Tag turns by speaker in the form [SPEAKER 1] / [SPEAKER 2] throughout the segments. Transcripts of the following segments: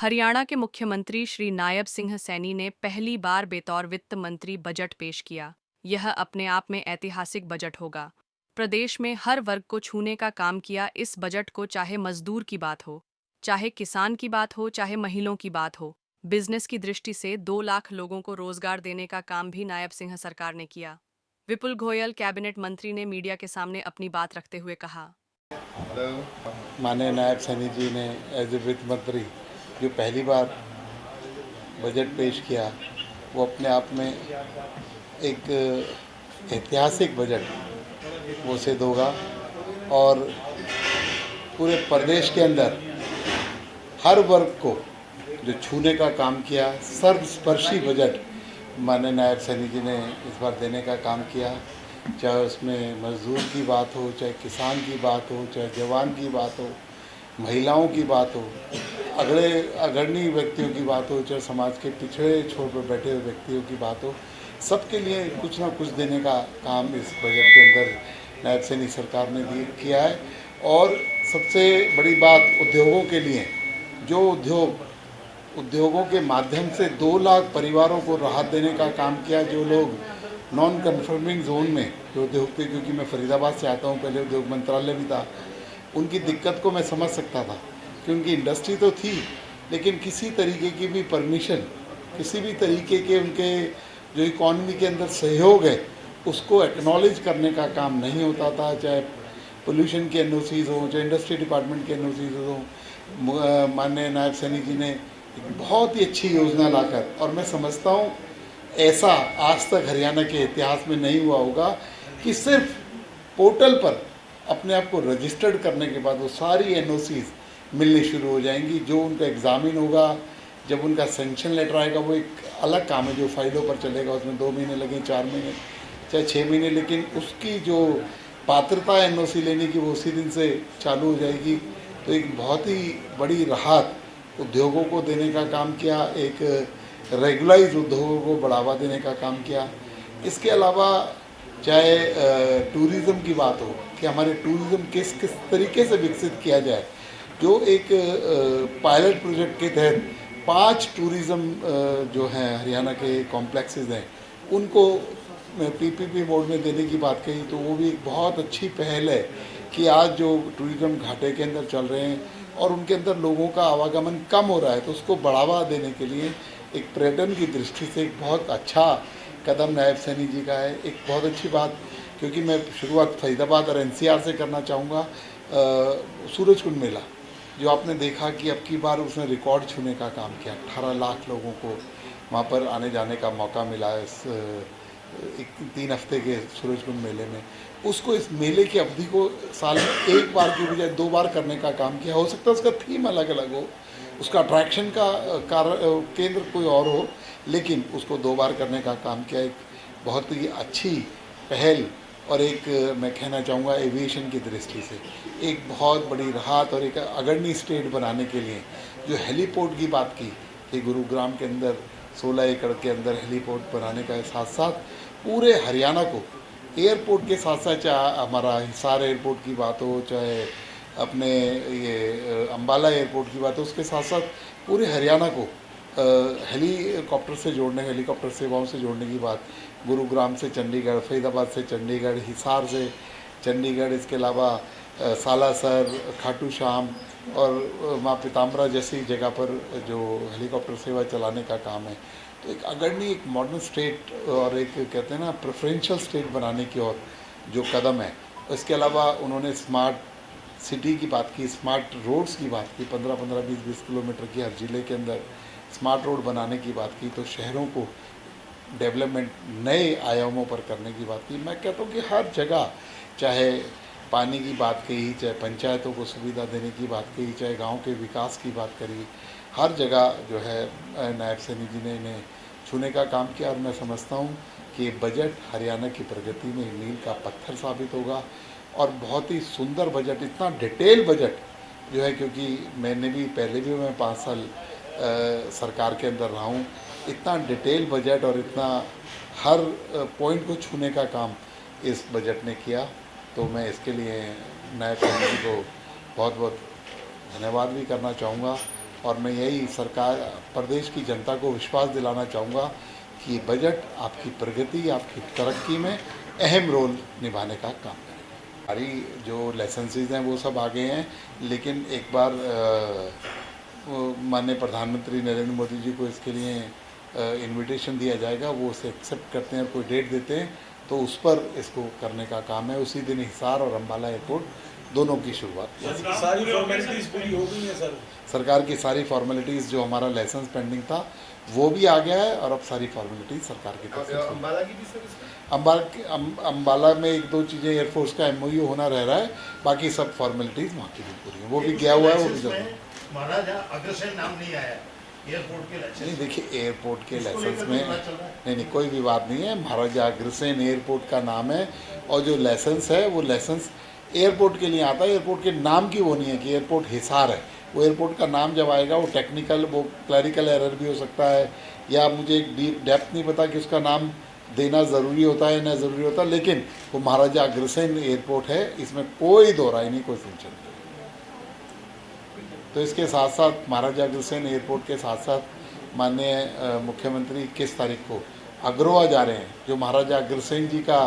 [SPEAKER 1] हरियाणा के मुख्यमंत्री श्री नायब सिंह सैनी ने पहली बार बतौर वित्त मंत्री बजट पेश किया। यह अपने आप में ऐतिहासिक बजट होगा। प्रदेश में हर वर्ग को छूने का काम किया इस बजट को, चाहे मजदूर की बात हो, चाहे किसान की बात हो, चाहे महिलाओं की बात हो। बिजनेस की दृष्टि से 2 लाख लोगों को रोजगार देने का काम भी नायब सिंह सरकार ने किया। विपुल गोयल कैबिनेट मंत्री ने मीडिया के सामने अपनी बात रखते हुए कहा।
[SPEAKER 2] माननीय नायब सैनी जी ने एज ए वित्त मंत्री जो पहली बार बजट पेश किया वो अपने आप में एक ऐतिहासिक बजट वो सिद्ध होगा और पूरे प्रदेश के अंदर हर वर्ग को जो छूने का काम किया, सर्वस्पर्शी बजट माननीय नायब सैनी जी ने इस बार देने का काम किया। चाहे उसमें मजदूर की बात हो, चाहे किसान की बात हो, चाहे जवान की बात हो, महिलाओं की बात हो, अग्रणी व्यक्तियों की बात हो, चाहे समाज के पिछड़े छोर पर बैठे हुए व्यक्तियों की बात हो, सबके लिए कुछ ना कुछ देने का काम इस बजट के अंदर नायब सैनी सरकार ने किया है। और सबसे बड़ी बात उद्योगों के लिए, जो उद्योगों के माध्यम से 2 लाख परिवारों को राहत देने का काम किया। जो लोग नॉन कन्फर्मिंग जोन में जो उद्योग थे, क्योंकि मैं फरीदाबाद से आता हूँ, पहले उद्योग मंत्रालय भी था, उनकी दिक्कत को मैं समझ सकता था कि उनकी इंडस्ट्री तो थी लेकिन किसी तरीके की भी परमिशन, किसी भी तरीके के उनके जो इकॉनमी के अंदर सहयोग है उसको एक्नॉलेज करने का काम नहीं होता था। चाहे पोल्यूशन के एनओसीज हों, चाहे इंडस्ट्री डिपार्टमेंट के एनओसीज हों। माननीय नायब सैनी जी ने एक बहुत ही अच्छी योजना लाकर, और मैं समझता हूँ ऐसा आज तक हरियाणा के इतिहास में नहीं हुआ होगा कि सिर्फ पोर्टल पर अपने आप को रजिस्टर्ड करने के बाद वो सारी एनओसीज मिलनी शुरू हो जाएंगी। जो उनका एग्ज़ामिन होगा, जब उनका सेंक्शन लेटर आएगा, वो एक अलग काम है जो फाइलों पर चलेगा। उसमें 2 महीने लगे, 4 महीने, चाहे 6 महीने, लेकिन उसकी जो पात्रता एनओसी लेने की वो उसी दिन से चालू हो जाएगी। तो एक बहुत ही बड़ी राहत उद्योगों को देने का काम किया, एक रेगुलाइज उद्योगों को बढ़ावा देने का काम किया। इसके अलावा चाहे टूरिज़्म की बात हो कि हमारे टूरिज़्म किस किस तरीके से विकसित किया जाए, जो एक पायलट प्रोजेक्ट के तहत 5 टूरिज़्म जो हैं हरियाणा के कॉम्प्लेक्सेस हैं उनको पीपीपी मोड में देने की बात कही, तो वो भी एक बहुत अच्छी पहल है कि आज जो टूरिज़्म घाटे के अंदर चल रहे हैं और उनके अंदर लोगों का आवागमन कम हो रहा है, तो उसको बढ़ावा देने के लिए एक पर्यटन की दृष्टि से एक बहुत अच्छा कदम नायब सैनी जी का है। एक बहुत अच्छी बात, क्योंकि मैं शुरुआत फरीदाबाद और एनसीआर से करना चाहूँगा। सूरजकुंड मेला जो आपने देखा कि अब की बार उसने रिकॉर्ड छूने का काम किया, 18 लाख लोगों को वहाँ पर आने जाने का मौका मिला है इस 3 हफ्ते के सूरजकुंड मेले में। उसको, इस मेले की अवधि को साल में 1 बार की बजाय 2 बार करने का काम किया। हो सकता है उसका थीम अलग अलग हो, उसका अट्रैक्शन का केंद्र कोई और हो, लेकिन उसको 2 बार करने का काम किया। एक बहुत ही अच्छी पहल, और एक मैं कहना चाहूँगा एविएशन की दृष्टि से एक बहुत बड़ी राहत और एक अग्रणी स्टेट बनाने के लिए जो हेलीपोर्ट की बात की कि गुरुग्राम के अंदर 16 एकड़ के अंदर हेलीपोर्ट बनाने का साथ साथ पूरे हरियाणा को एयरपोर्ट के साथ साथ, चाहे हमारा हिसार एयरपोर्ट की बात हो, चाहे अपने ये अम्बाला एयरपोर्ट की बात हो, उसके साथ साथ पूरे हरियाणा को हेलीकॉप्टर से जोड़ने, हेलीकॉप्टर सेवाओं से जोड़ने की बात, गुरुग्राम से चंडीगढ़, फरीदाबाद से चंडीगढ़, हिसार से चंडीगढ़, इसके अलावा सालासर, खाटू श्याम और माँ पीताम्बरा जैसी जगह पर जो हेलीकॉप्टर सेवा चलाने का काम है। तो एक अग्रणी, एक मॉडर्न स्टेट और एक कहते हैं ना प्रेफरेंशियल स्टेट बनाने की ओर जो कदम है। इसके अलावा उन्होंने स्मार्ट सिटी की बात की, स्मार्ट रोड्स की बात की, 15-15, 20-20 किलोमीटर की हर ज़िले के अंदर स्मार्ट रोड बनाने की बात की। तो शहरों को डेवलपमेंट नए आयामों पर करने की बात की। मैं कहता हूँ कि हर जगह, चाहे पानी की बात कही, चाहे पंचायतों को सुविधा देने की बात कही, चाहे गांव के विकास की बात करी, हर जगह जो है नायब सैनी जी ने इन्हें छूने का काम किया। और मैं समझता हूँ कि ये बजट हरियाणा की प्रगति में मील का पत्थर साबित होगा और बहुत ही सुंदर बजट, इतना डिटेल बजट जो है, क्योंकि मैंने भी पहले भी मैं 5 साल सरकार के अंदर रहा हूँ, इतना डिटेल बजट और इतना हर पॉइंट को छूने का काम इस बजट ने किया। तो मैं इसके लिए नायब सैनी जी को बहुत बहुत धन्यवाद भी करना चाहूँगा। और मैं यही सरकार प्रदेश की जनता को विश्वास दिलाना चाहूँगा कि ये बजट आपकी प्रगति, आपकी तरक्की में अहम रोल निभाने का काम करेगा। सारी जो लाइसेंसेज हैं वो सब आ गए हैं, लेकिन एक बार माननीय प्रधानमंत्री नरेंद्र मोदी जी को इसके लिए इनविटेशन दिया जाएगा, वो उसे एक्सेप्ट करते हैं और कोई डेट देते हैं तो उस पर इसको करने का काम है। उसी दिन हिसार और अम्बाला एयरपोर्ट दोनों की शुरुआत की।
[SPEAKER 3] सारी फॉर्मेलिटीज पूरी हो गई है सर?
[SPEAKER 2] सरकार की सारी फॉर्मेलिटीज़, जो हमारा लाइसेंस पेंडिंग था वो भी आ गया है और अब सारी फॉर्मेलिटीज़ सरकार की तरफ से।
[SPEAKER 3] अम्बाला की भी सर?
[SPEAKER 2] अम्बाला में एक दो चीज़ें एयरफोर्स का MOU होना रह रहा है, बाकी सब फॉर्मेलिटीज़ वहाँ की भी पूरी हैं। वो भी गया हुआ है, वो भी जरूर।
[SPEAKER 3] महाराजा अग्रसेन नाम नहीं आया एयरपोर्ट के लाइसेंस?
[SPEAKER 2] नहीं, देखिए एयरपोर्ट के लाइसेंस में नहीं कोई विवाद नहीं है। महाराजा अग्रसेन एयरपोर्ट का नाम है और जो लाइसेंस है वो लाइसेंस एयरपोर्ट के लिए आता है। एयरपोर्ट के नाम की वो नहीं है कि एयरपोर्ट हिसार है। वो एयरपोर्ट का नाम जब आएगा वो टेक्निकल, वो क्लैरिकल एरर भी हो सकता है, या मुझे एक डीप डेप्थ नहीं पता कि उसका नाम देना ज़रूरी होता है ना ज़रूरी होता, लेकिन वो महाराजा अग्रसेन एयरपोर्ट है, इसमें कोई दो राय नहीं, कोई संशय नहीं। तो इसके साथ साथ महाराजा अग्रसेन एयरपोर्ट के साथ साथ माननीय मुख्यमंत्री 21 तारीख को अग्रोहा जा रहे हैं। जो महाराजा अग्रसेन जी का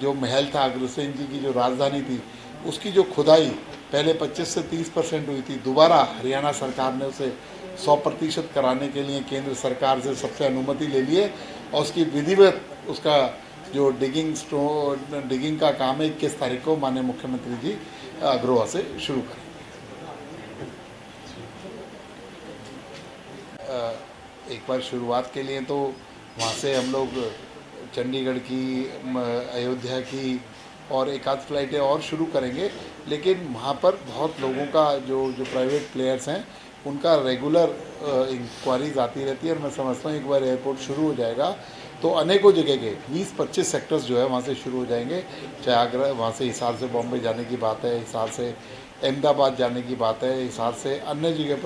[SPEAKER 2] जो महल था, अग्रसेन जी की जो राजधानी थी, उसकी जो खुदाई पहले 25 से 30% हुई थी, दोबारा हरियाणा सरकार ने उसे 100% कराने के लिए केंद्र सरकार से सबसे अनुमति ले लिए और उसकी विधिवत उसका जो डिगिंग का काम है 21 तारीख को माननीय मुख्यमंत्री जी अग्रोहा से शुरू करें। एक बार शुरुआत के लिए तो वहाँ से हम लोग चंडीगढ़ की, अयोध्या की और एक आध फ्लाइटें और शुरू करेंगे, लेकिन वहाँ पर बहुत लोगों का जो प्राइवेट प्लेयर्स हैं उनका रेगुलर इंक्वायरीज आती रहती है और मैं समझता हूँ एक बार एयरपोर्ट शुरू हो जाएगा तो अनेकों जगह के 20-25 सेक्टर्स जो है वहाँ से शुरू हो जाएंगे। चाहे आगरा, वहाँ से हिसार से बॉम्बे जाने की बात है, हिसार से अहमदाबाद जाने की बात है, हिसार से अन्य जगह पर